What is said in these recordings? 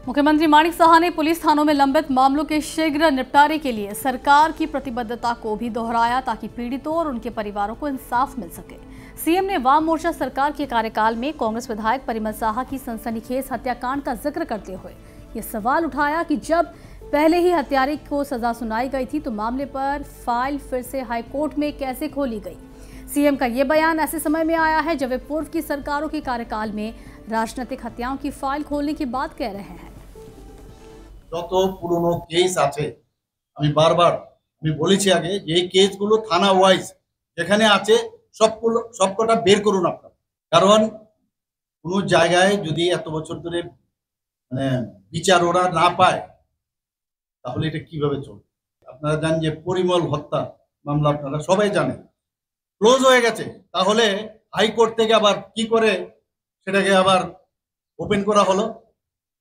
मुख्यमंत्री माणिक साहा ने पुलिस थानों में लंबित मामलों के शीघ्र निपटारे के लिए सरकार की प्रतिबद्धता को भी दोहराया ताकि पीड़ितों और उनके परिवारों को इंसाफ मिल सके। सीएम ने वाम मोर्चा सरकार के कार्यकाल में कांग्रेस विधायक परिमल साहा की सनसनीखेज हत्याकांड का जिक्र करते हुए ये सवाल उठाया कि जब पहले ही हत्यारे को सजा सुनाई गई थी तो मामले पर फाइल फिर से हाईकोर्ट में कैसे खोली गई। सीएम का ये बयान ऐसे समय में आया है जब वे पूर्व की सरकारों के कार्यकाल में राजनीतिक हत्याओं की फाइल खोलने की बात कह रहे हैं। যত পুরনো কেস আছে আমি বারবার বলেছি আগে যে এই কেসগুলো থানা ওয়াইজ যেখানে আছে সবকটা বের করুন আপনারা, কারণ কোনো জায়গায় যদি এত বছর ধরে বিচার ওরা না পায় তাহলে এটা কিভাবে চলবে। আপনারা জানেন যে পরিমল হত্যা মামলা আপনারা সবাই জানেন ক্লোজ হয়ে গেছে, তাহলে হাইকোর্ট থেকে আবার কি করে সেটাকে আবার ওপেন করা হলো।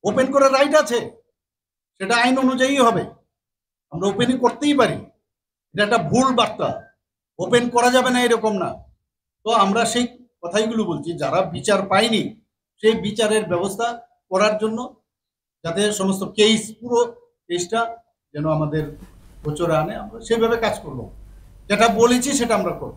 ওপেন করার রাইট আছে, সেটা আইন অনুযায়ী হবে, আমরা ওপেনই করতেই পারি। এটা একটা ভুল বার্তা, ওপেন করা যাবে না এরকম না। তো আমরা সেই কথাইগুলো বলছি, যারা বিচার পায়নি সেই বিচারের ব্যবস্থা করার জন্য, যাতে সমস্ত কেস পুরো কেসটা যেন আমাদের গোচরে আনে, আমরা সেইভাবে কাজ করব। যেটা বলেছি সেটা আমরা করব।